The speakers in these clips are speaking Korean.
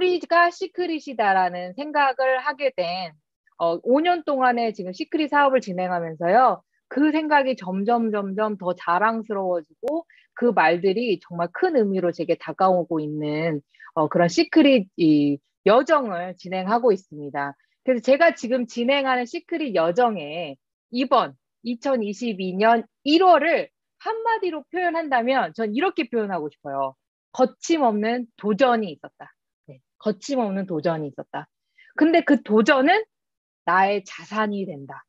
우리가 시크릿이다라는 생각을 하게 된 5년 동안에 지금 시크릿 사업을 진행하면서요. 그 생각이 점점 더 자랑스러워지고 그 말들이 정말 큰 의미로 제게 다가오고 있는 그런 시크릿 이 여정을 진행하고 있습니다. 그래서 제가 지금 진행하는 시크릿 여정에 이번 2022년 1월을 한마디로 표현한다면 전 이렇게 표현하고 싶어요. 거침없는 도전이 있었다. 네, 거침없는 도전이 있었다. 근데 그 도전은 나의 자산이 된다.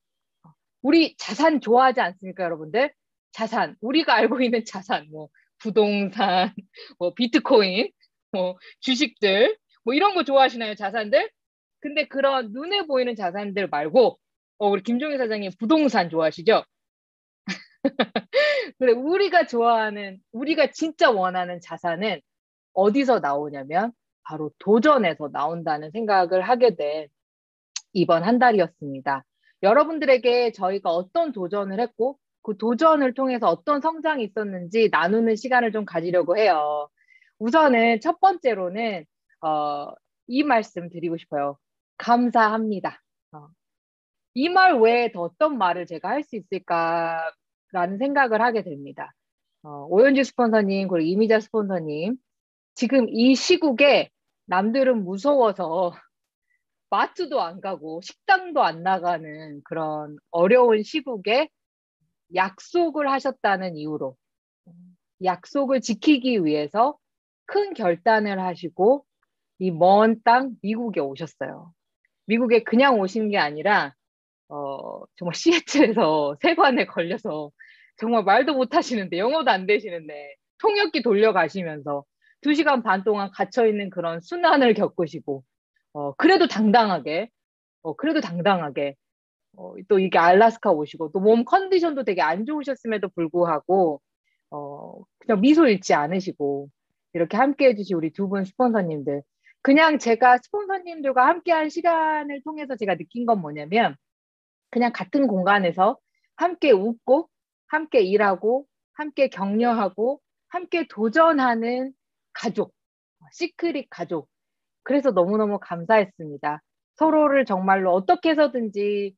우리 자산 좋아하지 않습니까, 여러분들? 자산, 우리가 알고 있는 자산, 뭐 부동산, 뭐 비트코인, 뭐 주식들, 뭐 이런 거 좋아하시나요, 자산들? 근데 그런 눈에 보이는 자산들 말고, 우리 김종희 사장님 부동산 좋아하시죠? 근데 우리가 좋아하는, 우리가 진짜 원하는 자산은 어디서 나오냐면 바로 도전에서 나온다는 생각을 하게 된 이번 한 달이었습니다. 여러분들에게 저희가 어떤 도전을 했고 그 도전을 통해서 어떤 성장이 있었는지 나누는 시간을 좀 가지려고 해요. 우선은 첫 번째로는 이 말씀 드리고 싶어요. 감사합니다. 이 말 외에 더 어떤 말을 제가 할 수 있을까라는 생각을 하게 됩니다. 오연지 스폰서님 그리고 이미자 스폰서님 지금 이 시국에 남들은 무서워서 마트도 안 가고 식당도 안 나가는 그런 어려운 시국에 약속을 하셨다는 이유로 약속을 지키기 위해서 큰 결단을 하시고 이 먼 땅 미국에 오셨어요. 미국에 그냥 오신 게 아니라 정말 시애틀에서 세관에 걸려서 정말 말도 못 하시는데 영어도 안 되시는데 통역기 돌려가시면서 2시간 반 동안 갇혀있는 그런 순환을 겪으시고 그래도 당당하게 또 이게 알래스카 오시고 또 몸 컨디션도 되게 안 좋으셨음에도 불구하고 그냥 미소 잃지 않으시고 이렇게 함께 해주신 우리 두 분 스폰서님들 그냥 제가 스폰서님들과 함께한 시간을 통해서 제가 느낀 건 뭐냐면 그냥 같은 공간에서 함께 웃고 함께 일하고 함께 격려하고 함께 도전하는 가족 시크릿 가족 그래서 너무너무 감사했습니다. 서로를 정말로 어떻게 해서든지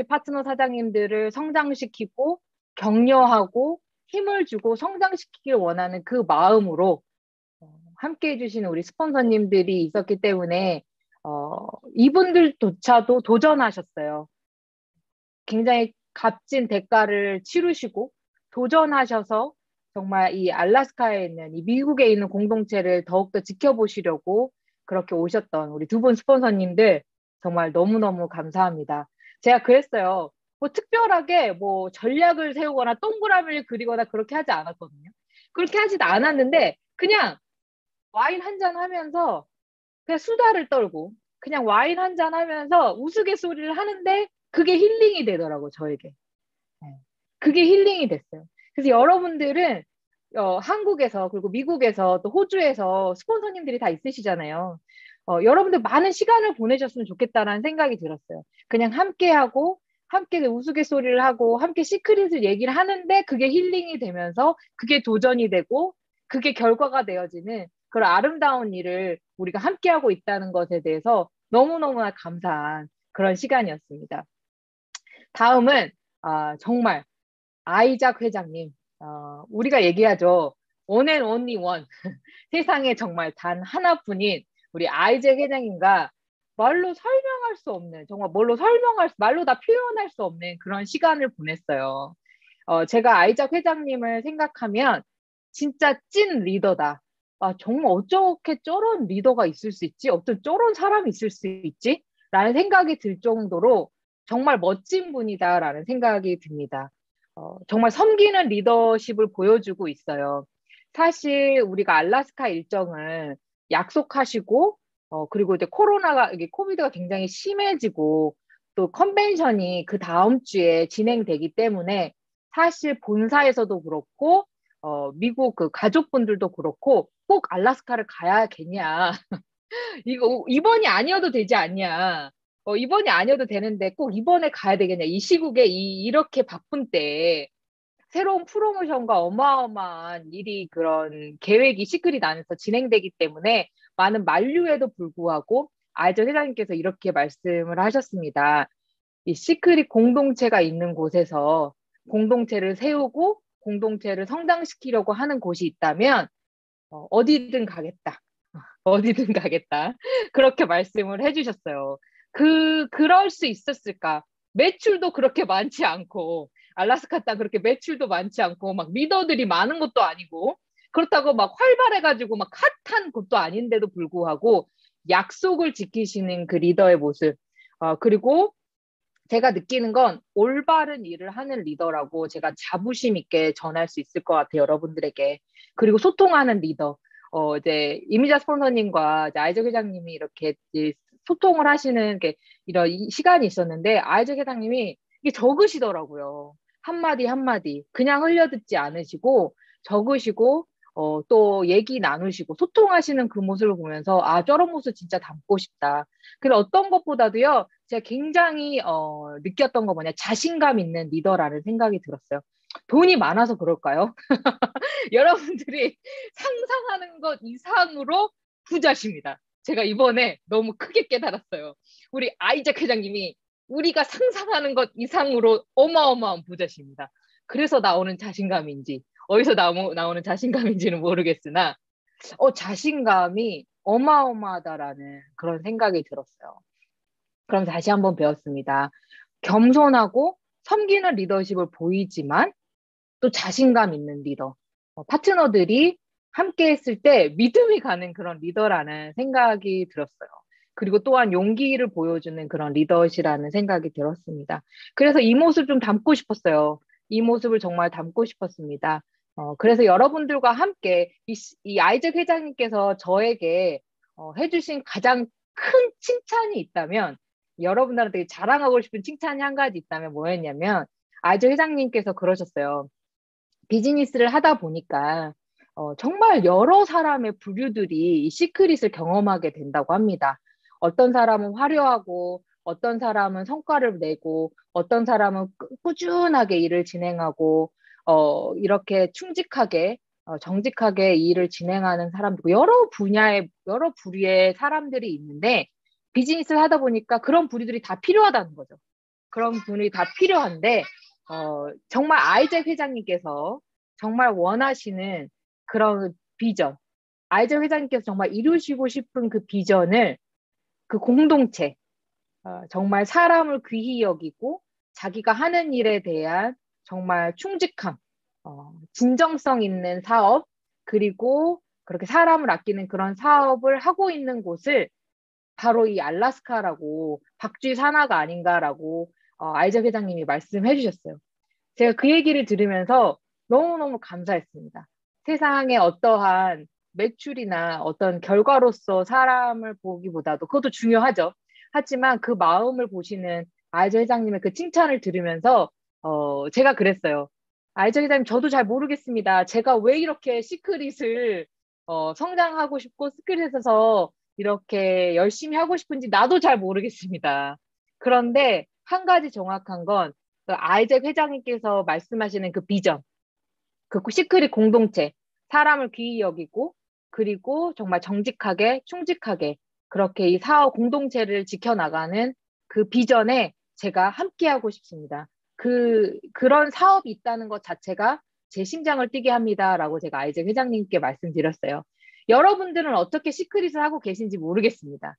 파트너 사장님들을 성장시키고 격려하고 힘을 주고 성장시키길 원하는 그 마음으로 함께 해주시는 우리 스폰서님들이 있었기 때문에 이분들조차도 도전하셨어요. 굉장히 값진 대가를 치르시고 도전하셔서 정말 이 알래스카에 있는 이 미국에 있는 공동체를 더욱더 지켜보시려고 그렇게 오셨던 우리 두 분 스폰서님들 정말 너무너무 감사합니다. 제가 그랬어요. 뭐 특별하게 뭐 전략을 세우거나 동그라미를 그리거나 그렇게 하지 않았거든요. 그렇게 하지도 않았는데 그냥 와인 한 잔 하면서 그냥 수다를 떨고 그냥 와인 한 잔 하면서 우스갯소리를 하는데 그게 힐링이 되더라고 저에게. 네. 그게 힐링이 됐어요. 그래서 여러분들은 한국에서 그리고 미국에서 또 호주에서 스폰서님들이 다 있으시잖아요. 여러분들 많은 시간을 보내셨으면 좋겠다라는 생각이 들었어요. 그냥 함께하고 함께 우스갯소리를 하고 함께 시크릿을 얘기를 하는데 그게 힐링이 되면서 그게 도전이 되고 그게 결과가 되어지는 그런 아름다운 일을 우리가 함께하고 있다는 것에 대해서 너무너무나 감사한 그런 시간이었습니다. 다음은 정말 아이작 회장님, 우리가 얘기하죠. one and only one. 세상에 정말 단 하나뿐인 우리 아이작 회장님과 말로 설명할 수 없는, 정말 말로 다 표현할 수 없는 그런 시간을 보냈어요. 제가 아이작 회장님을 생각하면 진짜 찐 리더다. 정말 어떻게 저런 리더가 있을 수 있지? 어떤 저런 사람이 있을 수 있지? 라는 생각이 들 정도로 정말 멋진 분이다라는 생각이 듭니다. 정말 섬기는 리더십을 보여주고 있어요. 사실 우리가 알래스카 일정을 약속하시고, 그리고 이제 코비드가 굉장히 심해지고, 또 컨벤션이 그 다음 주에 진행되기 때문에 사실 본사에서도 그렇고, 미국 그 가족분들도 그렇고, 꼭 알래스카를 가야겠냐. 이번이 아니어도 되지 않냐. 이번이 아니어도 되는데 꼭 이번에 가야 되겠냐. 이 시국에 이렇게 바쁜 때 새로운 프로모션과 어마어마한 일이 그런 계획이 시크릿 안에서 진행되기 때문에 많은 만류에도 불구하고 아이저 회장님께서 이렇게 말씀을 하셨습니다. 이 시크릿 공동체가 있는 곳에서 공동체를 세우고 공동체를 성장시키려고 하는 곳이 있다면 어디든 가겠다. 어디든 가겠다. 그렇게 말씀을 해주셨어요. 그럴 수 있었을까? 매출도 그렇게 많지 않고, 알라스카 땅 그렇게 매출도 많지 않고, 막 리더들이 많은 것도 아니고, 그렇다고 막 활발해가지고 막 핫한 곳도 아닌데도 불구하고, 약속을 지키시는 그 리더의 모습. 그리고 제가 느끼는 건 올바른 일을 하는 리더라고 제가 자부심 있게 전할 수 있을 것 같아요, 여러분들에게. 그리고 소통하는 리더. 이제 이미자 스폰서님과 이제 아이적 회장님이 이렇게 이제 소통을 하시는 게 이런 시간이 있었는데 아이적 회장님이 이게 적으시더라고요. 한마디 한마디. 그냥 흘려듣지 않으시고 적으시고 또 얘기 나누시고 소통하시는 그 모습을 보면서 아, 저런 모습 진짜 담고 싶다. 근데 어떤 것보다도요, 제가 굉장히 느꼈던 거 뭐냐, 자신감 있는 리더라는 생각이 들었어요. 돈이 많아서 그럴까요? 여러분들이 상상하는 것 이상으로 부자십니다. 제가 이번에 너무 크게 깨달았어요. 우리 아이작 회장님이 우리가 상상하는 것 이상으로 어마어마한 부자십니다. 그래서 나오는 자신감인지, 어디서 나오는 자신감인지는 모르겠으나, 자신감이 어마어마하다라는 그런 생각이 들었어요. 그럼 다시 한번 배웠습니다. 겸손하고 섬기는 리더십을 보이지만 또 자신감 있는 리더. 파트너들이 함께 했을 때 믿음이 가는 그런 리더라는 생각이 들었어요. 그리고 또한 용기를 보여주는 그런 리더시라는 생각이 들었습니다. 그래서 이 모습 좀 담고 싶었어요. 이 모습을 정말 담고 싶었습니다. 그래서 여러분들과 함께 이 아이작 회장님께서 저에게 해주신 가장 큰 칭찬이 있다면, 여러분들한테 자랑하고 싶은 칭찬이 한 가지 있다면 뭐였냐면, 아이작 회장님께서 그러셨어요. 비즈니스를 하다 보니까 정말 여러 사람의 부류들이 이 시크릿을 경험하게 된다고 합니다. 어떤 사람은 화려하고 어떤 사람은 성과를 내고 어떤 사람은 꾸준하게 일을 진행하고 이렇게 충직하게 정직하게 일을 진행하는 사람들, 여러 분야의 여러 부류의 사람들이 있는데 비즈니스를 하다 보니까 그런 부류들이 다 필요하다는 거죠. 그런 분이 다 필요한데 정말 아이작 회장님께서 정말 원하시는 그런 비전, 아이작 회장님께서 정말 이루시고 싶은 그 비전을 그 공동체, 정말 사람을 귀히 여기고 자기가 하는 일에 대한 정말 충직함, 진정성 있는 사업, 그리고 그렇게 사람을 아끼는 그런 사업을 하고 있는 곳을 바로 이 알라스카라고, 박쥐 산하가 아닌가라고 아이작 회장님이 말씀해 주셨어요. 제가 그 얘기를 들으면서 너무너무 감사했습니다. 세상에 어떠한 매출이나 어떤 결과로서 사람을 보기보다도 그것도 중요하죠. 하지만 그 마음을 보시는 아이작 회장님의 그 칭찬을 들으면서 제가 그랬어요. 아이작 회장님, 저도 잘 모르겠습니다. 제가 왜 이렇게 시크릿을 성장하고 싶고 시크릿에서 이렇게 열심히 하고 싶은지 나도 잘 모르겠습니다. 그런데 한 가지 정확한 건 아이작 회장님께서 말씀하시는 그 비전, 그 시크릿 공동체, 사람을 귀히 여기고 그리고 정말 정직하게, 충직하게 그렇게 이 사업 공동체를 지켜나가는 그 비전에 제가 함께하고 싶습니다. 그런 사업이 있다는 것 자체가 제 심장을 뛰게 합니다라고 제가 아이작 회장님께 말씀드렸어요. 여러분들은 어떻게 시크릿을 하고 계신지 모르겠습니다.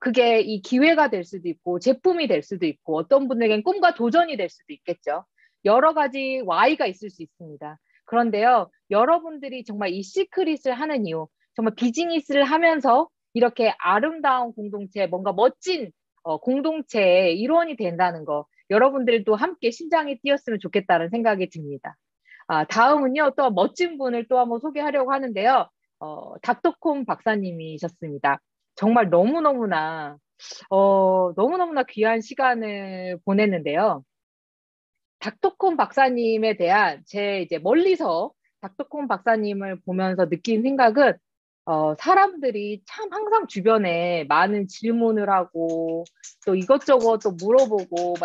그게 이 기회가 될 수도 있고, 제품이 될 수도 있고, 어떤 분들에겐 꿈과 도전이 될 수도 있겠죠. 여러 가지 Y가 있을 수 있습니다. 그런데요, 여러분들이 정말 이 시크릿을 하는 이유, 정말 비즈니스를 하면서 이렇게 아름다운 공동체, 뭔가 멋진 공동체의 일원이 된다는 거, 여러분들도 함께 심장이 뛰었으면 좋겠다는 생각이 듭니다. 다음은요, 또 멋진 분을 또 한번 소개하려고 하는데요. 닥터콤 박사님이셨습니다. 정말 너무너무나 귀한 시간을 보냈는데요. 닥터콤 박사님에 대한 이제 멀리서 닥터콤 박사님을 보면서 느낀 생각은, 사람들이 참 항상 주변에 많은 질문을 하고, 또 이것저것 또 물어보고,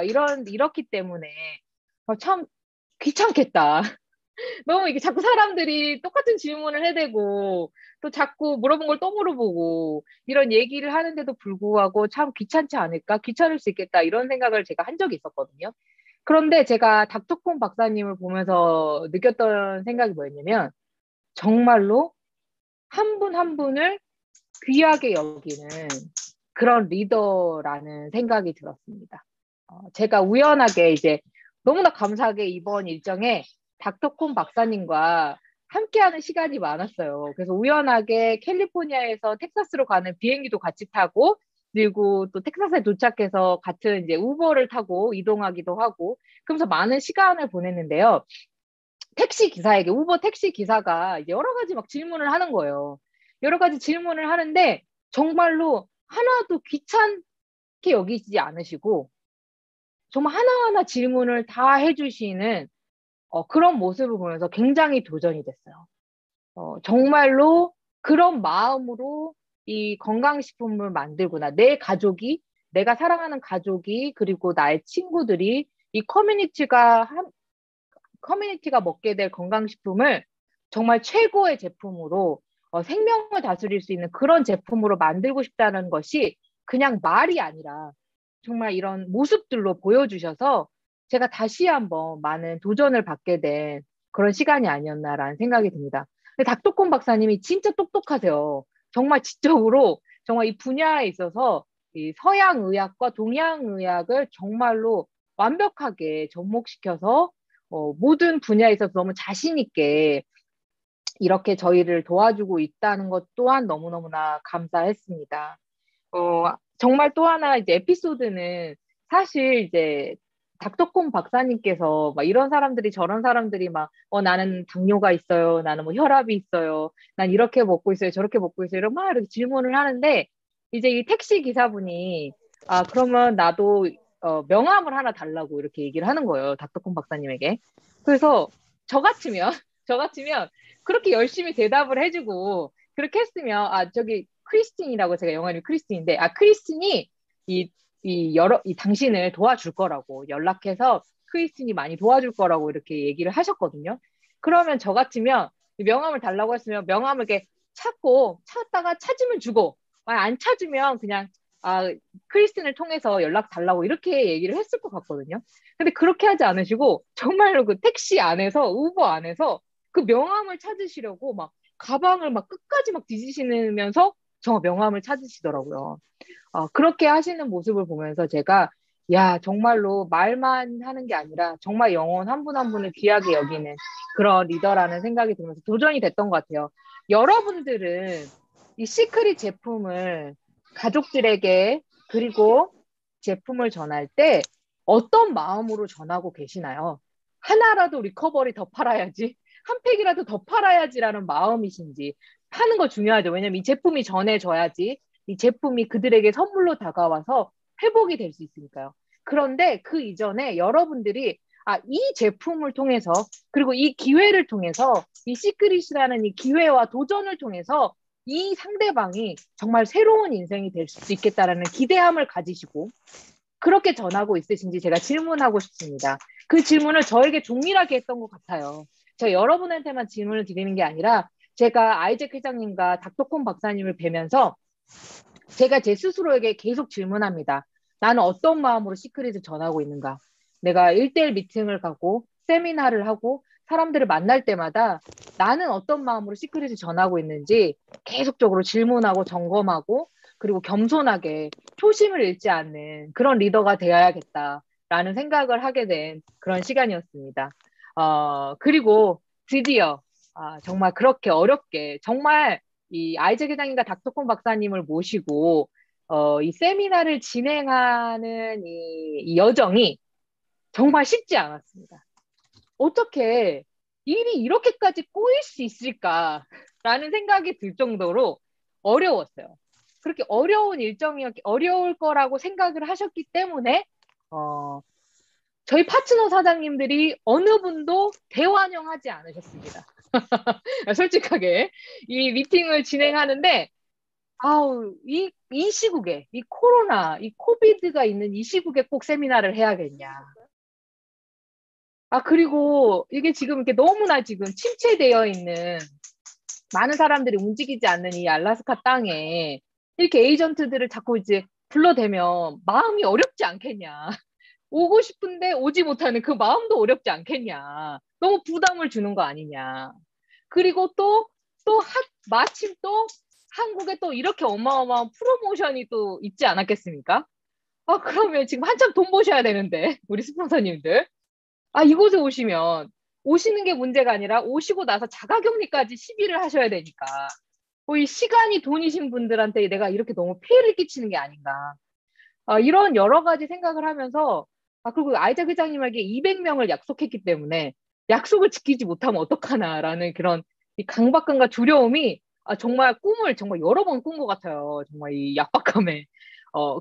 이렇기 때문에, 참 귀찮겠다. 너무 이게 자꾸 사람들이 똑같은 질문을 해대고 또 자꾸 물어본 걸 또 물어보고 이런 얘기를 하는데도 불구하고 참 귀찮지 않을까? 귀찮을 수 있겠다. 이런 생각을 제가 한 적이 있었거든요. 그런데 제가 닥터콘 박사님을 보면서 느꼈던 생각이 뭐였냐면 정말로 한 분 한 분을 귀하게 여기는 그런 리더라는 생각이 들었습니다. 제가 우연하게 이제 너무나 감사하게 이번 일정에 닥터콘 박사님과 함께하는 시간이 많았어요. 그래서 우연하게 캘리포니아에서 텍사스로 가는 비행기도 같이 타고, 그리고 또 텍사스에 도착해서 같은 이제 우버를 타고 이동하기도 하고, 그러면서 많은 시간을 보냈는데요. 택시 기사에게, 우버 택시 기사가 여러 가지 막 질문을 하는 거예요. 여러 가지 질문을 하는데, 정말로 하나도 귀찮게 여기지 않으시고, 정말 하나하나 질문을 다 해주시는 그런 모습을 보면서 굉장히 도전이 됐어요. 정말로 그런 마음으로 이 건강식품을 만들구나. 내 가족이, 내가 사랑하는 가족이, 그리고 나의 친구들이 이 커뮤니티가 먹게 될 건강식품을 정말 최고의 제품으로 생명을 다스릴 수 있는 그런 제품으로 만들고 싶다는 것이 그냥 말이 아니라 정말 이런 모습들로 보여주셔서 제가 다시 한번 많은 도전을 받게 된 그런 시간이 아니었나라는 생각이 듭니다. 근데 닥터콘 박사님이 진짜 똑똑하세요. 정말 지적으로 정말 이 분야에 있어서 이 서양 의학과 동양 의학을 정말로 완벽하게 접목시켜서 모든 분야에 있어서 너무 자신 있게 이렇게 저희를 도와주고 있다는 것 또한 너무너무나 감사했습니다. 정말 또 하나 이제 에피소드는 사실 이제 닥터콘 박사님께서 막 이런 사람들이 저런 사람들이 막 나는 당뇨가 있어요. 나는 뭐 혈압이 있어요. 난 이렇게 먹고 있어요. 저렇게 먹고 있어요. 이런 막 이렇게 질문을 하는데 이제 이 택시 기사분이 그러면 나도 명함을 하나 달라고 이렇게 얘기를 하는 거예요. 닥터콘 박사님에게. 그래서 저 같으면 저 같으면 그렇게 열심히 대답을 해주고 그렇게 했으면 저기 크리스틴이라고 제가 영어 이름 크리스틴인데 크리스틴이 이, 이 당신을 도와줄 거라고 연락해서 크리스틴이 많이 도와줄 거라고 이렇게 얘기를 하셨거든요. 그러면 저 같으면 명함을 달라고 했으면 명함을 이렇게 찾다가 찾으면 주고 안 찾으면 그냥 크리스틴을 통해서 연락 달라고 이렇게 얘기를 했을 것 같거든요. 근데 그렇게 하지 않으시고 정말로 그 택시 안에서 우버 안에서 그 명함을 찾으시려고 막 가방을 막 끝까지 막 뒤지시면서 저 명함을 찾으시더라고요. 그렇게 하시는 모습을 보면서 제가 야, 정말로 말만 하는 게 아니라 정말 영혼 한 분 한 분을 귀하게 여기는 그런 리더라는 생각이 들면서 도전이 됐던 것 같아요. 여러분들은 이 시크릿 제품을 가족들에게 그리고 제품을 전할 때 어떤 마음으로 전하고 계시나요? 하나라도 리커버리 더 팔아야지, 한 팩이라도 더 팔아야지라는 마음이신지 파는 거 중요하죠. 왜냐면 이 제품이 전해져야지 이 제품이 그들에게 선물로 다가와서 회복이 될 수 있으니까요. 그런데 그 이전에 여러분들이 이 제품을 통해서 그리고 이 기회를 통해서 이 시크릿이라는 이 기회와 도전을 통해서 이 상대방이 정말 새로운 인생이 될 수 있겠다라는 기대함을 가지시고 그렇게 전하고 있으신지 제가 질문하고 싶습니다. 그 질문을 저에게 동일하게 했던 것 같아요. 저 여러분한테만 질문을 드리는 게 아니라 제가 아이잭 회장님과 닥터콘 박사님을 뵈면서 제가 제 스스로에게 계속 질문합니다. 나는 어떤 마음으로 시크릿을 전하고 있는가? 내가 1대1 미팅을 가고 세미나를 하고 사람들을 만날 때마다 나는 어떤 마음으로 시크릿을 전하고 있는지 계속적으로 질문하고 점검하고 그리고 겸손하게 초심을 잃지 않는 그런 리더가 되어야겠다라는 생각을 하게 된 그런 시간이었습니다. 그리고 드디어 정말 그렇게 어렵게 정말 이 아이잭 회장님과 닥터콘 박사님을 모시고 이 세미나를 진행하는 이 여정이 정말 쉽지 않았습니다. 어떻게 일이 이렇게까지 꼬일 수 있을까라는 생각이 들 정도로 어려웠어요. 그렇게 어려운 일정이었기, 어려울 거라고 생각을 하셨기 때문에 저희 파트너 사장님들이 어느 분도 대환영하지 않으셨습니다. 솔직하게 이 미팅을 진행하는데 이 시국에, 이 코로나, 이 코비드가 있는 이 시국에 꼭 세미나를 해야겠냐. 그리고 이게 지금 이렇게 너무나 지금 침체되어 있는 많은 사람들이 움직이지 않는 이 알라스카 땅에 이렇게 에이전트들을 자꾸 이제 불러대면 마음이 어렵지 않겠냐. 오고 싶은데 오지 못하는 그 마음도 어렵지 않겠냐. 너무 부담을 주는 거 아니냐. 그리고 마침 또 한국에 또 이렇게 어마어마한 프로모션이 또 있지 않았겠습니까? 그러면 지금 한참 돈 버셔야 되는데, 우리 스폰서님들. 이곳에 오시는 게 문제가 아니라 오시고 나서 자가격리까지 시비를 하셔야 되니까. 이 시간이 돈이신 분들한테 내가 이렇게 너무 피해를 끼치는 게 아닌가. 이런 여러 가지 생각을 하면서, 그리고 아이작 회장님에게 200명을 약속했기 때문에 약속을 지키지 못하면 어떡하나라는 그런 이 강박감과 두려움이 정말 꿈을 정말 여러 번 꾼 것 같아요. 정말 이 약박감에.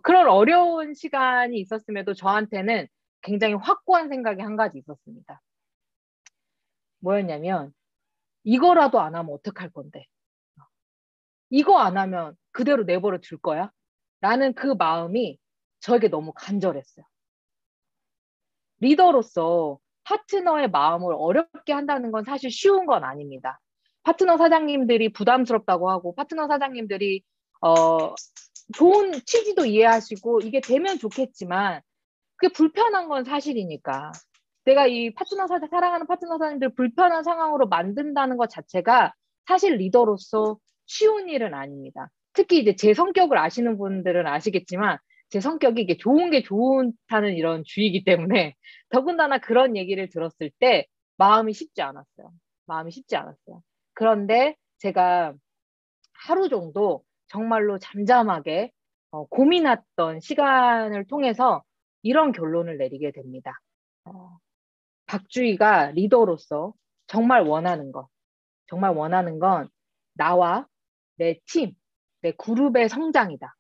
그런 어려운 시간이 있었음에도 저한테는 굉장히 확고한 생각이 한 가지 있었습니다. 뭐였냐면, 이거라도 안 하면 어떡할 건데? 이거 안 하면 그대로 내버려 둘 거야? 라는 그 마음이 저에게 너무 간절했어요. 리더로서 파트너의 마음을 어렵게 한다는 건 사실 쉬운 건 아닙니다. 파트너 사장님들이 부담스럽다고 하고, 파트너 사장님들이 좋은 취지도 이해하시고 이게 되면 좋겠지만 그게 불편한 건 사실이니까. 내가 이 사랑하는 파트너 사장님들 불편한 상황으로 만든다는 것 자체가 사실 리더로서 쉬운 일은 아닙니다. 특히 이제 제 성격을 아시는 분들은 아시겠지만 제 성격이 이게 좋은 게 좋다는 이런 주의이기 때문에 더군다나 그런 얘기를 들었을 때 마음이 쉽지 않았어요. 마음이 쉽지 않았어요. 그런데 제가 하루 정도 정말로 잠잠하게 고민했던 시간을 통해서 이런 결론을 내리게 됩니다. 박주희가 리더로서 정말 원하는 건 나와 내 팀, 내 그룹의 성장이다.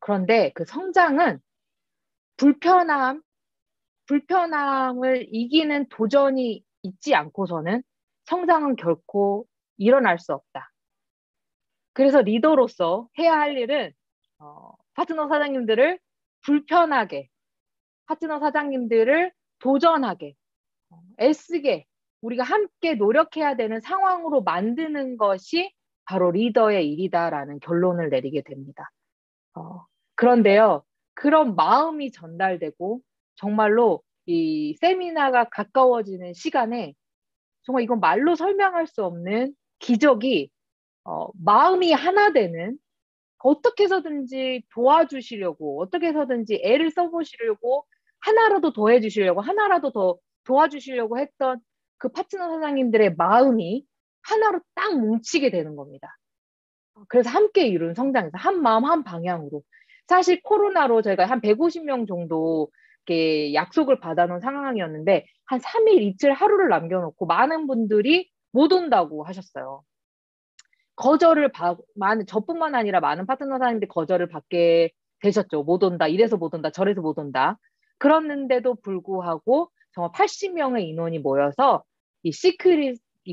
그런데 그 성장은 불편함을 이기는 도전이 있지 않고서는 성장은 결코 일어날 수 없다. 그래서 리더로서 해야 할 일은 파트너 사장님들을 불편하게, 파트너 사장님들을 도전하게, 애쓰게, 우리가 함께 노력해야 되는 상황으로 만드는 것이 바로 리더의 일이다라는 결론을 내리게 됩니다. 그런데요, 그런 마음이 전달되고 정말로 이 세미나가 가까워지는 시간에 정말 이건 말로 설명할 수 없는 기적이 마음이 하나 되는, 어떻게 해서든지 도와주시려고, 어떻게 해서든지 애를 써보시려고, 하나라도 더 해주시려고, 하나라도 더 도와주시려고 했던 그 파트너 사장님들의 마음이 하나로 딱 뭉치게 되는 겁니다. 그래서 함께 이룬 성장에서 한 마음 한 방향으로. 사실 코로나로 저희가 한 150명 정도 이렇게 약속을 받아놓은 상황이었는데 한 3일, 이틀, 하루를 남겨놓고 많은 분들이 못 온다고 하셨어요. 저뿐만 아니라 많은 파트너 사장님들이 거절을 받게 되셨죠. 못 온다, 이래서 못 온다, 저래서 못 온다. 그랬는데도 불구하고 정말 80명의 인원이 모여서 이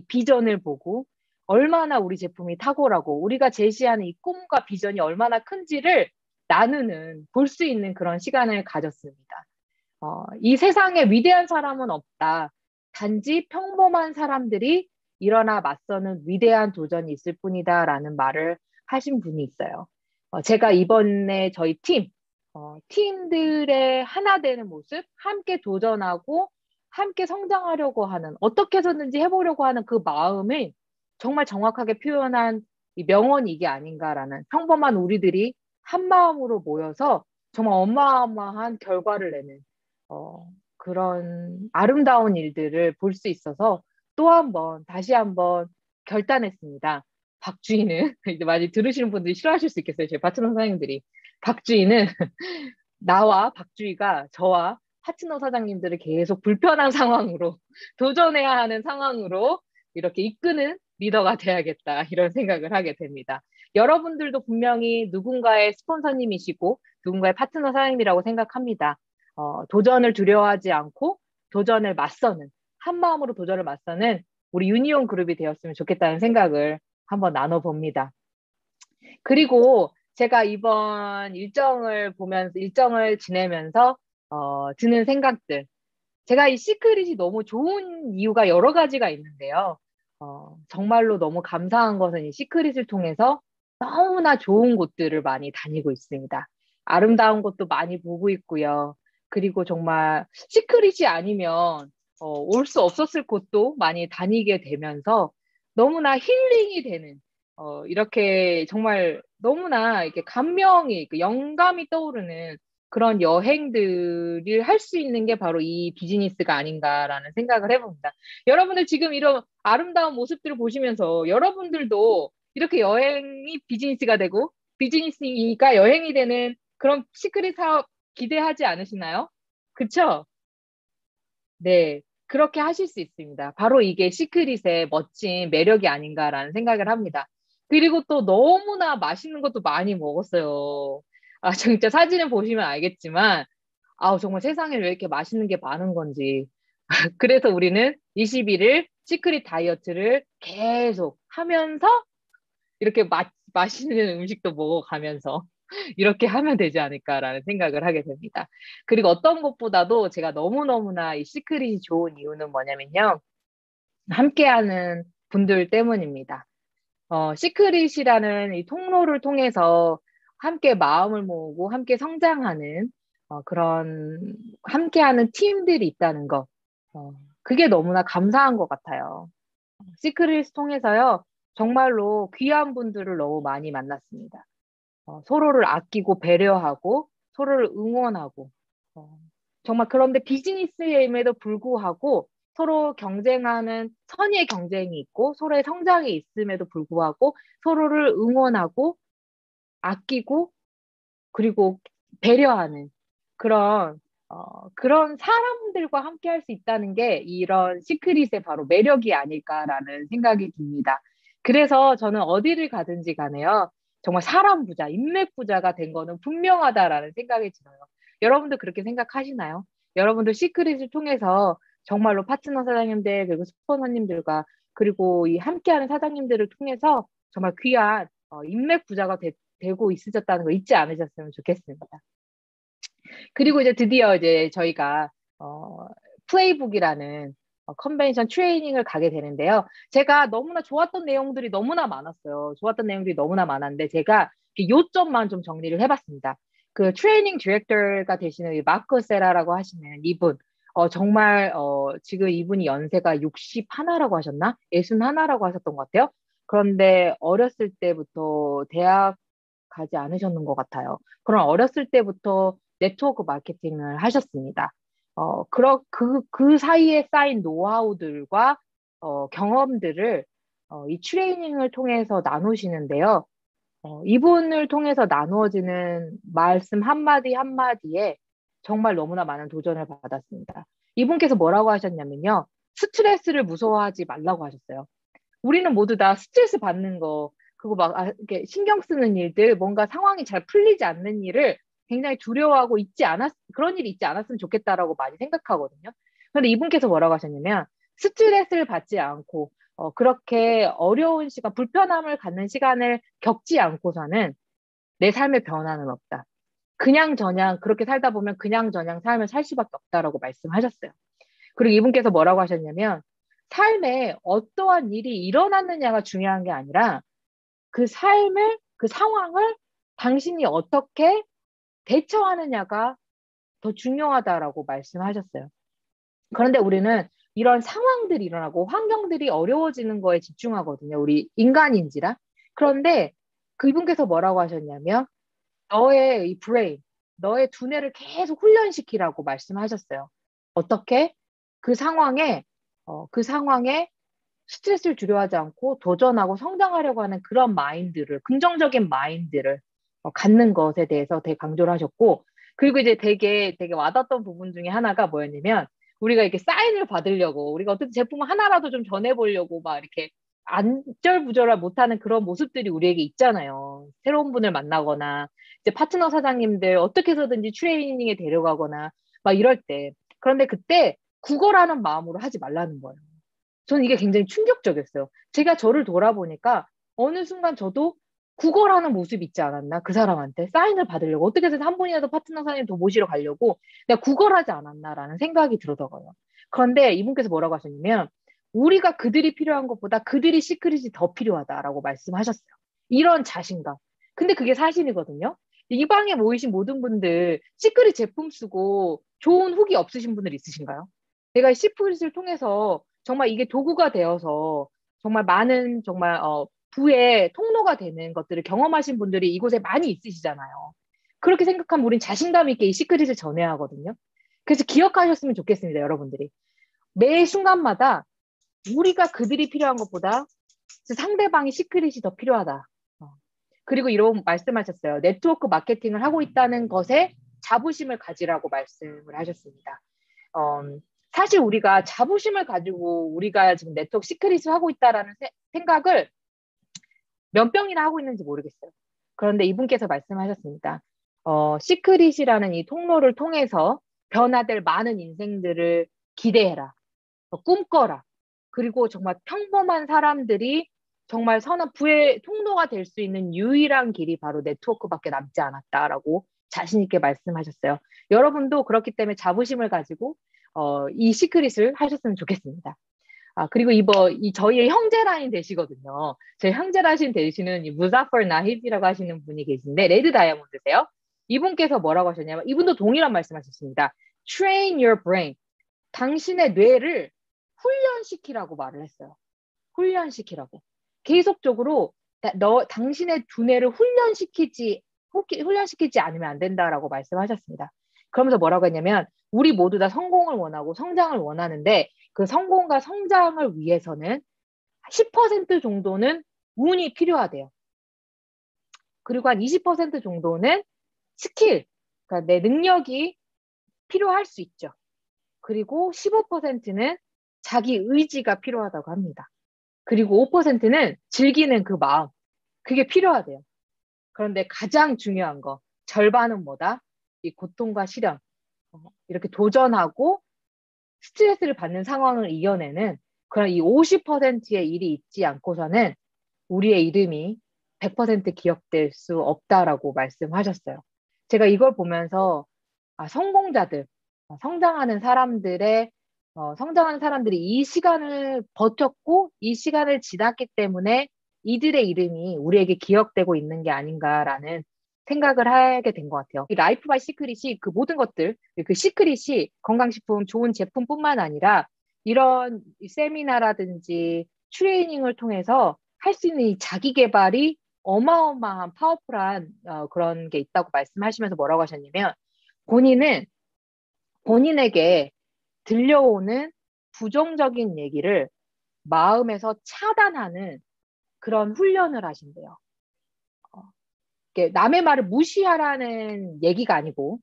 비전을 보고 얼마나 우리 제품이 탁월하고 우리가 제시하는 이 꿈과 비전이 얼마나 큰지를 볼 수 있는 그런 시간을 가졌습니다. 이 세상에 위대한 사람은 없다. 단지 평범한 사람들이 일어나 맞서는 위대한 도전이 있을 뿐이다라는 말을 하신 분이 있어요. 제가 이번에 저희 팀들의 하나 되는 모습, 함께 도전하고 함께 성장하려고 하는, 어떻게 해서든지 해보려고 하는 그 마음을 정말 정확하게 표현한 이 명언이 이게 아닌가라는, 평범한 우리들이 한 마음으로 모여서 정말 어마어마한 결과를 내는 그런 아름다운 일들을 볼 수 있어서 다시 한번 결단했습니다. 박주희는, 이제 많이 들으시는 분들이 싫어하실 수 있겠어요. 제 파트너 사장님들이. 박주희는 저와 파트너 사장님들을 계속 불편한 상황으로, 도전해야 하는 상황으로 이렇게 이끄는 리더가 돼야겠다. 이런 생각을 하게 됩니다. 여러분들도 분명히 누군가의 스폰서님이시고 누군가의 파트너 사장님이라고 생각합니다. 도전을 두려워하지 않고 한 마음으로 도전을 맞서는 우리 유니온 그룹이 되었으면 좋겠다는 생각을 한번 나눠봅니다. 그리고 제가 이번 일정을 지내면서 드는 생각들. 제가 이 시크릿이 너무 좋은 이유가 여러 가지가 있는데요. 정말로 너무 감사한 것은 이 시크릿을 통해서 너무나 좋은 곳들을 많이 다니고 있습니다. 아름다운 곳도 많이 보고 있고요. 그리고 정말 시크릿이 아니면 올 수 없었을 곳도 많이 다니게 되면서 너무나 힐링이 되는 이렇게 정말 너무나 이렇게 감명이, 영감이 떠오르는 그런 여행들을 할 수 있는 게 바로 이 비즈니스가 아닌가라는 생각을 해봅니다. 여러분들 지금 이런 아름다운 모습들을 보시면서 여러분들도 이렇게 여행이 비즈니스가 되고 비즈니스가 여행이 되는 그런 시크릿 사업 기대하지 않으시나요? 그쵸? 네. 그렇게 하실 수 있습니다. 바로 이게 시크릿의 멋진 매력이 아닌가라는 생각을 합니다. 그리고 또 너무나 맛있는 것도 많이 먹었어요. 아, 진짜 사진을 보시면 알겠지만, 아우, 정말 세상에 왜 이렇게 맛있는 게 많은 건지. 그래서 우리는 21일 시크릿 다이어트를 계속 하면서 이렇게 맛있는 음식도 먹어가면서 이렇게 하면 되지 않을까라는 생각을 하게 됩니다. 그리고 어떤 것보다도 제가 너무너무나 이 시크릿이 좋은 이유는 뭐냐면요. 함께하는 분들 때문입니다. 시크릿이라는 이 통로를 통해서 함께 마음을 모으고 함께 성장하는 그런 함께하는 팀들이 있다는 것. 그게 너무나 감사한 것 같아요. 시크릿을 통해서요. 정말로 귀한 분들을 너무 많이 만났습니다. 서로를 아끼고 배려하고 서로를 응원하고 어, 정말 그런데 비즈니스임에도 불구하고 서로 경쟁하는 선의의 경쟁이 있고 서로의 성장이 있음에도 불구하고 서로를 응원하고 아끼고 그리고 배려하는 그런 그런 사람들과 함께 할 수 있다는 게 이런 시크릿의 바로 매력이 아닐까라는 생각이 듭니다. 그래서 저는 어디를 가든지 간에요. 정말 사람 부자, 인맥 부자가 된 거는 분명하다라는 생각이 들어요. 여러분도 그렇게 생각하시나요? 여러분도 시크릿을 통해서 정말로 파트너 사장님들 그리고 스포너님들과 그리고 이 함께하는 사장님들을 통해서 정말 귀한 인맥 부자가 되고 있으셨다는 거 잊지 않으셨으면 좋겠습니다. 그리고 이제 드디어 이제 저희가 플레이북이라는 컨벤션 트레이닝을 가게 되는데요. 제가 너무나 좋았던 내용들이 너무나 많았어요. 좋았던 내용들이 너무나 많았는데 제가 요점만 좀 정리를 해봤습니다. 그 트레이닝 디렉터가 되시는 이 마크 세라라고 하시는 이분, 정말 지금 이분이 연세가 61라고 하셨나? 61라고 하셨던 것 같아요. 그런데 어렸을 때부터 대학 가지 않으셨는 것 같아요. 그럼 어렸을 때부터 네트워크 마케팅을 하셨습니다. 그 사이에 쌓인 노하우들과 경험들을 이 트레이닝을 통해서 나누시는데요. 이분을 통해서 나누어지는 말씀 한마디 한마디에 정말 너무나 많은 도전을 받았습니다. 이분께서 뭐라고 하셨냐면요. 스트레스를 무서워하지 말라고 하셨어요. 우리는 모두 다 스트레스 받는 거, 그거 막, 이렇게 신경 쓰는 일들, 뭔가 상황이 잘 풀리지 않는 일을 굉장히 두려워하고 그런 일이 있지 않았으면 좋겠다라고 많이 생각하거든요. 그런데 이분께서 뭐라고 하셨냐면, 스트레스를 받지 않고, 그렇게 어려운 시간, 불편함을 갖는 시간을 겪지 않고서는 내 삶의 변화는 없다. 그냥 그렇게 살다 보면 그냥 삶을 살 수밖에 없다라고 말씀하셨어요. 그리고 이분께서 뭐라고 하셨냐면, 삶에 어떠한 일이 일어났느냐가 중요한 게 아니라 그 상황을 당신이 어떻게 대처하느냐가 더 중요하다라고 말씀하셨어요. 그런데 우리는 이런 상황들이 일어나고 환경들이 어려워지는 거에 집중하거든요. 우리 인간인지라. 그런데 그분께서 뭐라고 하셨냐면, 너의 이 브레인, 너의 두뇌를 계속 훈련시키라고 말씀하셨어요. 어떻게? 그 상황에, 그 상황에 스트레스를 두려워하지 않고 도전하고 성장하려고 하는 그런 마인드를, 긍정적인 마인드를 갖는 것에 대해서 되게 강조를 하셨고, 그리고 이제 되게 와닿았던 부분 중에 하나가 뭐였냐면, 우리가 이렇게 사인을 받으려고, 우리가 어떤 제품 하나라도 좀 전해보려고 막 이렇게 안절부절을 못하는 그런 모습들이 우리에게 있잖아요. 새로운 분을 만나거나, 이제 파트너 사장님들 어떻게 해서든지 트레이닝에 데려가거나, 막 이럴 때. 그런데 그때 국어라는 마음으로 하지 말라는 거예요. 저는 이게 굉장히 충격적이었어요. 제가 저를 돌아보니까 어느 순간 저도 구걸하는 모습 있지 않았나? 그 사람한테 사인을 받으려고 어떻게든 한 분이라도 파트너 사인을 더 모시러 가려고 내가 구걸하지 않았나라는 생각이 들더라고요. 그런데 이분께서 뭐라고 하셨냐면 우리가 그들이 필요한 것보다 그들이 시크릿이 더 필요하다라고 말씀하셨어요. 이런 자신감. 근데 그게 사실이거든요. 이 방에 모이신 모든 분들 시크릿 제품 쓰고 좋은 후기 없으신 분들 있으신가요? 내가 시크릿을 통해서 정말 이게 도구가 되어서 정말 많은 정말 부의 통로가 되는 것들을 경험하신 분들이 이곳에 많이 있으시잖아요. 그렇게 생각하면 우린 자신감 있게 이 시크릿을 전해야 하거든요. 그래서 기억하셨으면 좋겠습니다, 여러분들이. 매 순간마다 우리가 그들이 필요한 것보다 상대방의 시크릿이 더 필요하다. 그리고 이런 말씀하셨어요. 네트워크 마케팅을 하고 있다는 것에 자부심을 가지라고 말씀을 하셨습니다. 사실 우리가 자부심을 가지고 우리가 지금 네트워크 시크릿을 하고 있다라는 생각을 몇 병이나 하고 있는지 모르겠어요. 그런데 이분께서 말씀하셨습니다. 시크릿이라는 이 통로를 통해서 변화될 많은 인생들을 기대해라. 꿈꿔라. 그리고 정말 평범한 사람들이 정말 선한 부의 통로가 될 수 있는 유일한 길이 바로 네트워크밖에 남지 않았다라고 자신 있게 말씀하셨어요. 여러분도 그렇기 때문에 자부심을 가지고 이 시크릿을 하셨으면 좋겠습니다. 그리고 저희의 형제라인 되시거든요. 저희 형제라인 되시는 이 무자퍼 나히비라고 하시는 분이 계신데, 레드 다이아몬드세요. 이분께서 뭐라고 하셨냐면, 이분도 동일한 말씀하셨습니다. Train your brain. 당신의 뇌를 훈련시키라고 말을 했어요. 훈련시키라고. 계속적으로 당신의 두뇌를 훈련시키지 않으면 안 된다라고 말씀하셨습니다. 그러면서 뭐라고 했냐면 우리 모두 다 성공을 원하고 성장을 원하는데 그 성공과 성장을 위해서는 10% 정도는 운이 필요하대요. 그리고 한 20% 정도는 스킬, 그러니까 내 능력이 필요할 수 있죠. 그리고 15%는 자기 의지가 필요하다고 합니다. 그리고 5%는 즐기는 그 마음, 그게 필요하대요. 그런데 가장 중요한 거, 절반은 뭐다? 이 고통과 시련, 이렇게 도전하고 스트레스를 받는 상황을 이겨내는 그런 이 50%의 일이 있지 않고서는 우리의 이름이 100% 기억될 수 없다라고 말씀하셨어요. 제가 이걸 보면서 성공자들, 성장하는 사람들이 이 시간을 버텼고 이 시간을 지났기 때문에 이들의 이름이 우리에게 기억되고 있는 게 아닌가라는 생각을 하게 된 것 같아요. 이 라이프 바이 시크릿이 그 모든 것들, 그 시크릿이 건강식품, 좋은 제품뿐만 아니라 이런 세미나라든지 트레이닝을 통해서 할 수 있는 이 자기 개발이 어마어마한 파워풀한 그런 게 있다고 말씀하시면서 뭐라고 하셨냐면 본인에게 들려오는 부정적인 얘기를 마음에서 차단하는 그런 훈련을 하신대요. 남의 말을 무시하라는 얘기가 아니고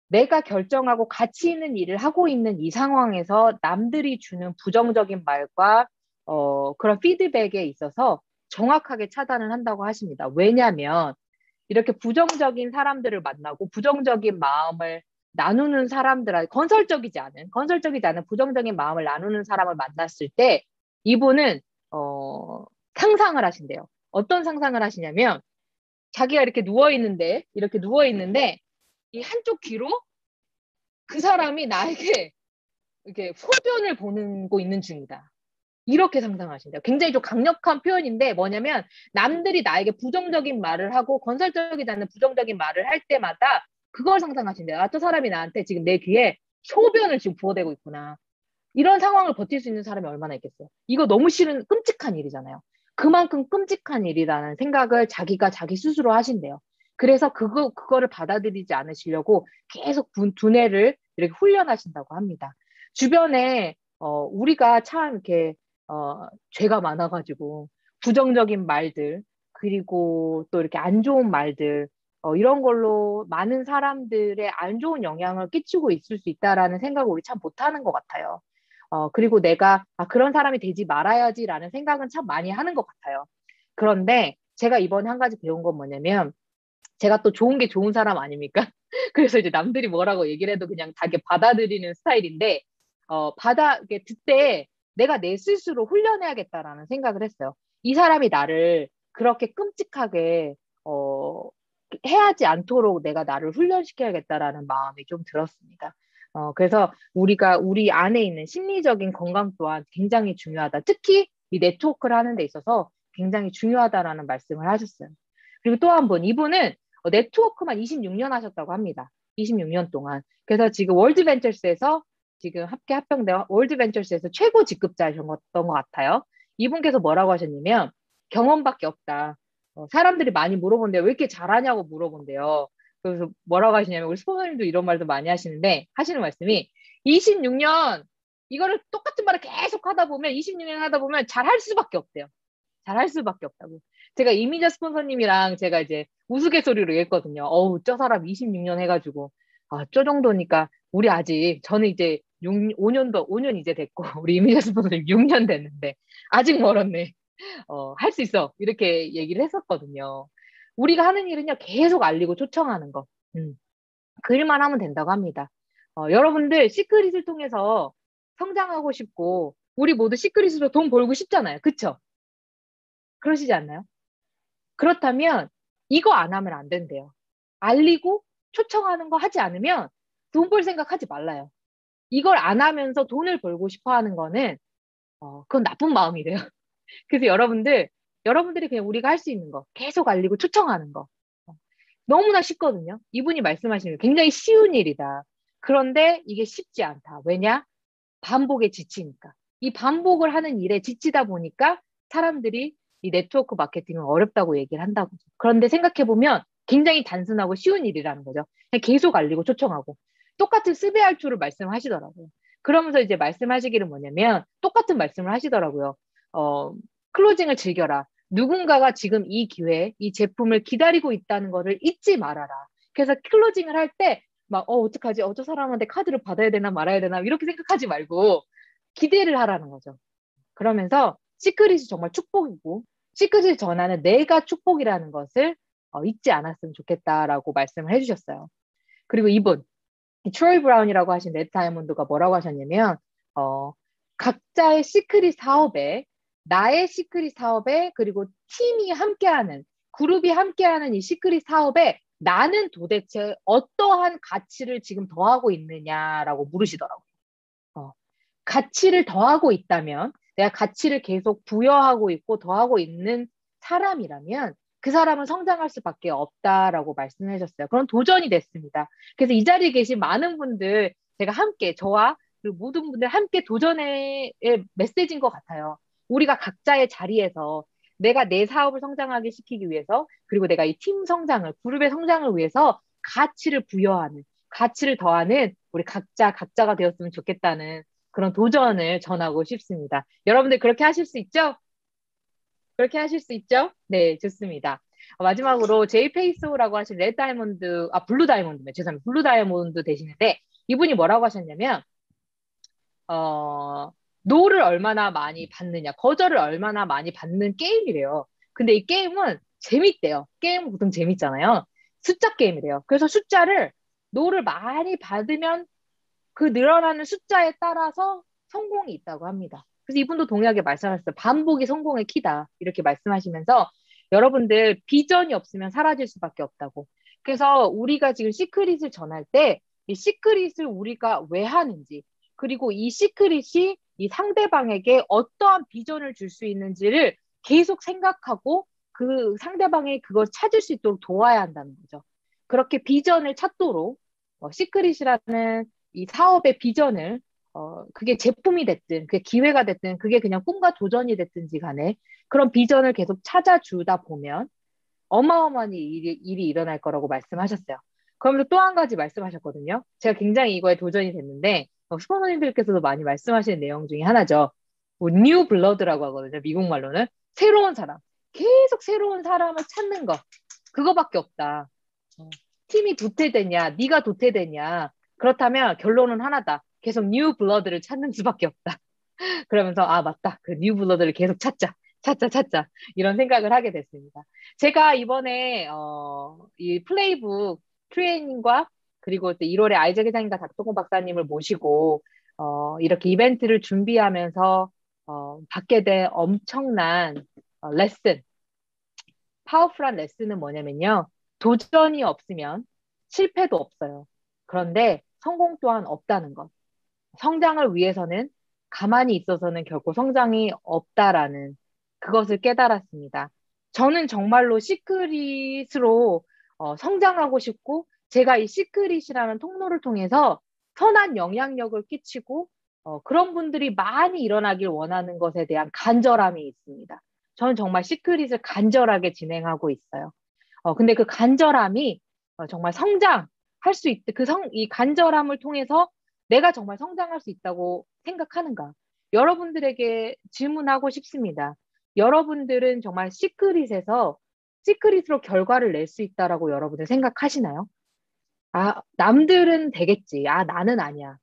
내가 결정하고 가치 있는 일을 하고 있는 이 상황에서 남들이 주는 부정적인 말과 그런 피드백에 있어서 정확하게 차단을 한다고 하십니다. 왜냐하면 이렇게 부정적인 사람들을 만나고 부정적인 마음을 나누는 건설적이지 않은 부정적인 마음을 나누는 사람을 만났을 때 이분은 상상을 하신대요. 어떤 상상을 하시냐면 자기가 이렇게 누워 있는데 이 한쪽 귀로 그 사람이 나에게 이렇게 소변을 보고 있는 중이다. 이렇게 상상하신대요. 굉장히 좀 강력한 표현인데 뭐냐면 남들이 나에게 부정적인 말을 하고 건설적이지 않은 부정적인 말을 할 때마다 그걸 상상하신대요. 저 사람이 나한테 지금 내 귀에 소변을 지금 부어대고 있구나. 이런 상황을 버틸 수 있는 사람이 얼마나 있겠어요. 이거 너무 싫은 끔찍한 일이잖아요. 그만큼 끔찍한 일이라는 생각을 자기가 자기 스스로 하신대요. 그래서 그거를 받아들이지 않으시려고 계속 두뇌를 이렇게 훈련하신다고 합니다. 주변에 우리가 참 이렇게 죄가 많아가지고 부정적인 말들 그리고 또 이렇게 안 좋은 말들 이런 걸로 많은 사람들의 안 좋은 영향을 끼치고 있을 수 있다라는 생각을 우리 참 못하는 것 같아요. 그리고 내가 그런 사람이 되지 말아야지라는 생각은 참 많이 하는 것 같아요. 그런데 제가 이번에 한 가지 배운 건 뭐냐면 제가 또 좋은 게 좋은 사람 아닙니까? 그래서 이제 남들이 뭐라고 얘기를 해도 그냥 다 받아들이는 스타일인데 그때 내가 내 스스로 훈련해야겠다라는 생각을 했어요. 이 사람이 나를 그렇게 끔찍하게 해하지 않도록 내가 나를 훈련시켜야겠다라는 마음이 좀 들었습니다. 그래서 우리 안에 있는 심리적인 건강 또한 굉장히 중요하다. 특히 이 네트워크를 하는 데 있어서 굉장히 중요하다라는 말씀을 하셨어요. 그리고 또 한 번, 이분은 네트워크만 26년 하셨다고 합니다. 26년 동안. 그래서 지금 월드벤처스에서 지금 합병된 월드벤처스에서 최고 직급자셨던 것 같아요. 이분께서 뭐라고 하셨냐면, 경험밖에 없다. 사람들이 많이 물어본대요. 왜 이렇게 잘하냐고 물어본대요. 그래서 뭐라고 하시냐면, 우리 스포너님도 이런 말도 많이 하시는데, 하시는 말씀이 26년, 이거를 똑같은 말을 계속 하다 보면, 26년 하다 보면 잘할 수밖에 없대요. 잘할 수밖에 없다고. 제가 이미자 스폰서님이랑 제가 이제 우스갯소리로 얘기했거든요. 어우, 저 사람 26년 해가지고. 아, 저 정도니까, 우리 아직, 저는 이제 5년 이제 됐고, 우리 이미자 스폰서님 6년 됐는데, 아직 멀었네. 할 수 있어. 이렇게 얘기를 했었거든요. 우리가 하는 일은요, 계속 알리고 초청하는 거. 그 일만 하면 된다고 합니다. 여러분들 시크릿을 통해서 성장하고 싶고, 우리 모두 시크릿으로 돈 벌고 싶잖아요. 그쵸? 그러시지 않나요? 그렇다면 이거 안 하면 안 된대요. 알리고 초청하는 거 하지 않으면 돈 벌 생각 하지 말라요. 이걸 안 하면서 돈을 벌고 싶어 하는 거는, 그건 나쁜 마음이래요. 그래서 여러분들이 그냥 우리가 할 수 있는 거, 계속 알리고 초청하는 거. 어, 너무나 쉽거든요. 이분이 말씀하시는 게 굉장히 쉬운 일이다. 그런데 이게 쉽지 않다. 왜냐? 반복에 지치니까. 이 반복을 하는 일에 지치다 보니까 사람들이 이 네트워크 마케팅은 어렵다고 얘기를 한다고. 그런데 생각해보면 굉장히 단순하고 쉬운 일이라는 거죠. 그냥 계속 알리고 초청하고. 똑같은 스베알투를 말씀하시더라고요. 그러면서 이제 말씀하시기를 뭐냐면 똑같은 말씀을 하시더라고요. 어, 클로징을 즐겨라. 누군가가 지금 이 기회, 이 제품을 기다리고 있다는 거를 잊지 말아라. 그래서 클로징을 할 때 막, 어떡하지? 저 사람한테 카드를 받아야 되나 말아야 되나? 이렇게 생각하지 말고 기대를 하라는 거죠. 그러면서 시크릿이 정말 축복이고, 시크릿을 전하는 내가 축복이라는 것을 잊지 않았으면 좋겠다라고 말씀을 해주셨어요. 그리고 이분, 트로이 브라운이라고 하신 랩 다이아몬드가 뭐라고 하셨냐면, 각자의 시크릿 사업에, 나의 시크릿 사업에, 그리고 팀이 함께하는, 그룹이 함께하는 이 시크릿 사업에 나는 도대체 어떠한 가치를 지금 더하고 있느냐라고 물으시더라고요. 가치를 더하고 있다면, 내가 가치를 계속 부여하고 있고 더하고 있는 사람이라면 그 사람은 성장할 수밖에 없다라고 말씀해 주셨어요. 그런 도전이 됐습니다. 그래서 이 자리에 계신 많은 분들, 제가 함께, 저와 그리고 모든 분들 함께 도전의 메시지인 것 같아요. 우리가 각자의 자리에서 내가 내 사업을 성장하게 시키기 위해서, 그리고 내가 이 팀 성장을, 그룹의 성장을 위해서 가치를 부여하는, 가치를 더하는 우리 각자가 되었으면 좋겠다는 그런 도전을 전하고 싶습니다. 여러분들 그렇게 하실 수 있죠? 그렇게 하실 수 있죠? 네, 좋습니다. 마지막으로 제이페이소라고 하신 레드 다이몬드, 블루 다이몬드네. 죄송합니다. 블루 다이몬드 되시는데 이분이 뭐라고 하셨냐면, 노를 얼마나 많이 받느냐, 거절을 얼마나 많이 받는 게임이래요. 근데 이 게임은 재밌대요. 게임은 보통 재밌잖아요. 숫자 게임이래요. 그래서 노를 많이 받으면 그 늘어나는 숫자에 따라서 성공이 있다고 합니다. 그래서 이분도 동일하게 말씀하셨어요. 반복이 성공의 키다. 이렇게 말씀하시면서 여러분들 비전이 없으면 사라질 수밖에 없다고. 그래서 우리가 지금 시크릿을 전할 때 이 시크릿을 우리가 왜 하는지, 그리고 이 시크릿이 이 상대방에게 어떠한 비전을 줄 수 있는지를 계속 생각하고 그 상대방이 그걸 찾을 수 있도록 도와야 한다는 거죠. 그렇게 비전을 찾도록 시크릿이라는 이 사업의 비전을 그게 제품이 됐든 그게 기회가 됐든 그게 그냥 꿈과 도전이 됐든지 간에 그런 비전을 계속 찾아주다 보면 어마어마한 일이 일어날 거라고 말씀하셨어요. 그러면서 또 한 가지 말씀하셨거든요. 제가 굉장히 이거에 도전이 됐는데 스포너님들께서도 많이 말씀하시는 내용 중에 하나죠. 뉴 블러드라고 하거든요. 미국 말로는 새로운 사람. 계속 새로운 사람을 찾는 거. 그거밖에 없다. 팀이 도태되냐, 네가 도태되냐. 그렇다면 결론은 하나다. 계속 뉴 블러드를 찾는 수밖에 없다. 그러면서 맞다. 그 뉴 블러드를 계속 찾자. 이런 생각을 하게 됐습니다. 제가 이번에 이 플레이북 트레이닝과 그리고 또 1월에 아이작 회장님과 닥동건 박사님을 모시고 이렇게 이벤트를 준비하면서 받게 된 엄청난 레슨 파워풀한 레슨은 뭐냐면요. 도전이 없으면 실패도 없어요. 그런데 성공 또한 없다는 것. 성장을 위해서는 가만히 있어서는 결코 성장이 없다라는 그것을 깨달았습니다. 저는 정말로 시크릿으로 성장하고 싶고 제가 이 시크릿이라는 통로를 통해서 선한 영향력을 끼치고 그런 분들이 많이 일어나길 원하는 것에 대한 간절함이 있습니다. 저는 정말 시크릿을 간절하게 진행하고 있어요. 근데 그 간절함이 정말 성장할 수 이 간절함을 통해서 내가 정말 성장할 수 있다고 생각하는가? 여러분들에게 질문하고 싶습니다. 여러분들은 정말 시크릿으로 결과를 낼 수 있다라고 여러분들 생각하시나요? 아, 남들은 되겠지. 아, 나는 아니야.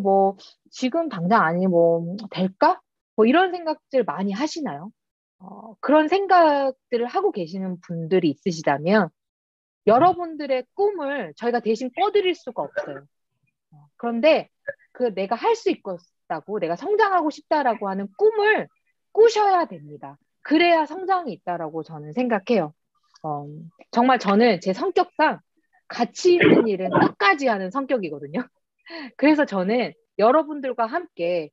뭐, 지금 당장 아니, 뭐, 될까? 뭐, 이런 생각들 많이 하시나요? 그런 생각들을 하고 계시는 분들이 있으시다면, 여러분들의 꿈을 저희가 대신 꿔드릴 수가 없어요. 그런데 그 내가 할 수 있다고, 내가 성장하고 싶다라고 하는 꿈을 꾸셔야 됩니다. 그래야 성장이 있다라고 저는 생각해요. 어, 정말 저는 제 성격상 가치 있는 일은 끝까지 하는 성격이거든요. 그래서 저는 여러분들과 함께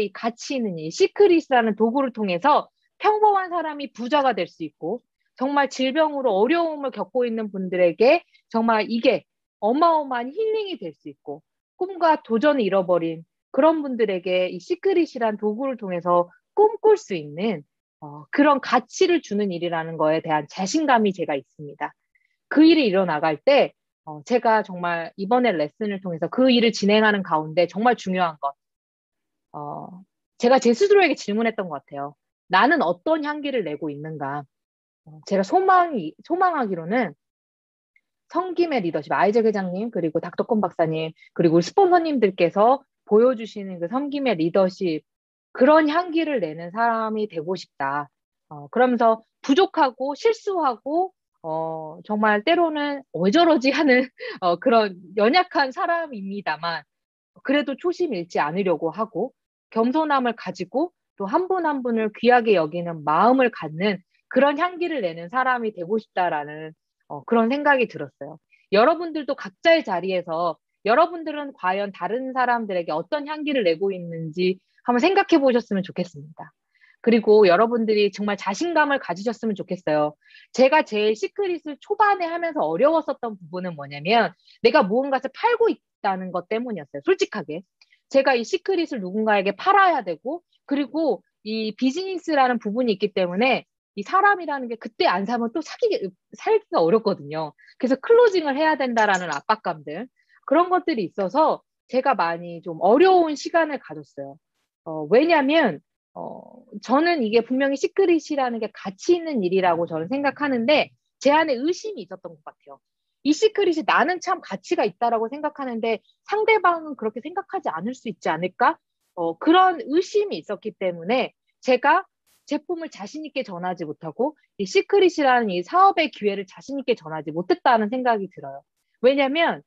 이 가치 있는 이 시크릿이라는 도구를 통해서 평범한 사람이 부자가 될 수 있고, 정말 질병으로 어려움을 겪고 있는 분들에게 정말 이게 어마어마한 힐링이 될 수 있고, 꿈과 도전을 잃어버린 그런 분들에게 이 시크릿이란 도구를 통해서 꿈꿀 수 있는 그런 가치를 주는 일이라는 거에 대한 자신감이 제가 있습니다. 그 일이 일어나갈 때 제가 정말 이번에 레슨을 통해서 그 일을 진행하는 가운데 정말 중요한 것, 어, 제가 제 스스로에게 질문했던 것 같아요. 나는 어떤 향기를 내고 있는가? 제가 소망하기로는 성김의 리더십, 아이작 회장님, 그리고 닥터콘 박사님, 그리고 스폰서님들께서 보여주시는 그 성김의 리더십, 그런 향기를 내는 사람이 되고 싶다. 그러면서 부족하고 실수하고, 정말 때로는 왜 저러지 하는 그런 연약한 사람입니다만, 그래도 초심 잃지 않으려고 하고, 겸손함을 가지고 또 한 분 한 분을 귀하게 여기는 마음을 갖는 그런 향기를 내는 사람이 되고 싶다라는 그런 생각이 들었어요. 여러분들도 각자의 자리에서 여러분들은 과연 다른 사람들에게 어떤 향기를 내고 있는지 한번 생각해 보셨으면 좋겠습니다. 그리고 여러분들이 정말 자신감을 가지셨으면 좋겠어요. 제가 제일 시크릿을 초반에 하면서 어려웠었던 부분은 뭐냐면 내가 무언가를 팔고 있다는 것 때문이었어요. 솔직하게. 제가 이 시크릿을 누군가에게 팔아야 되고, 그리고 이 비즈니스라는 부분이 있기 때문에 이 사람이라는 게 그때 안 사면 또 살기가 어렵거든요. 그래서 클로징을 해야 된다라는 압박감들. 그런 것들이 있어서 제가 많이 좀 어려운 시간을 가졌어요. 왜냐면, 저는 이게 분명히 시크릿이라는 게 가치 있는 일이라고 저는 생각하는데, 제 안에 의심이 있었던 것 같아요. 이 시크릿이 나는 참 가치가 있다라고 생각하는데, 상대방은 그렇게 생각하지 않을 수 있지 않을까? 그런 의심이 있었기 때문에, 제가 제품을 자신 있게 전하지 못하고, 이 시크릿이라는 이 사업의 기회를 자신 있게 전하지 못했다는 생각이 들어요. 왜냐면,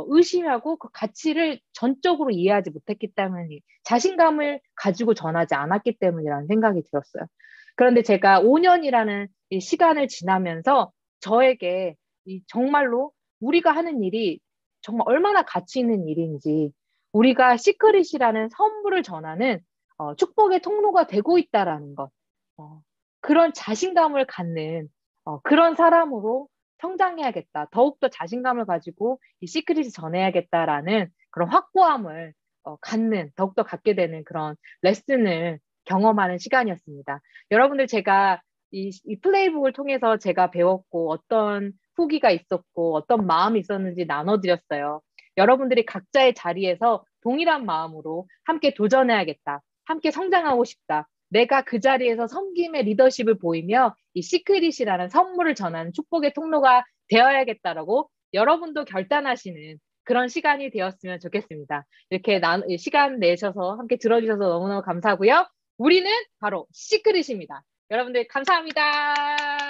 의심하고 그 가치를 전적으로 이해하지 못했기 때문에 자신감을 가지고 전하지 않았기 때문이라는 생각이 들었어요. 그런데 제가 5년이라는 이 시간을 지나면서 저에게 이 정말로 우리가 하는 일이 정말 얼마나 가치 있는 일인지, 우리가 시크릿이라는 선물을 전하는 축복의 통로가 되고 있다라는 것, 어, 그런 자신감을 갖는 그런 사람으로 성장해야겠다. 더욱더 자신감을 가지고 이 시크릿을 전해야겠다라는 그런 확고함을 더욱더 갖게 되는 그런 레슨을 경험하는 시간이었습니다. 여러분들 제가 이 플레이북을 통해서 제가 배웠고 어떤 후기가 있었고 어떤 마음이 있었는지 나눠드렸어요. 여러분들이 각자의 자리에서 동일한 마음으로 함께 도전해야겠다. 함께 성장하고 싶다. 내가 그 자리에서 섬김의 리더십을 보이며 이 시크릿이라는 선물을 전하는 축복의 통로가 되어야겠다라고 여러분도 결단하시는 그런 시간이 되었으면 좋겠습니다. 이렇게 시간 내셔서 함께 들어주셔서 너무너무 감사하고요. 우리는 바로 시크릿입니다. 여러분들 감사합니다.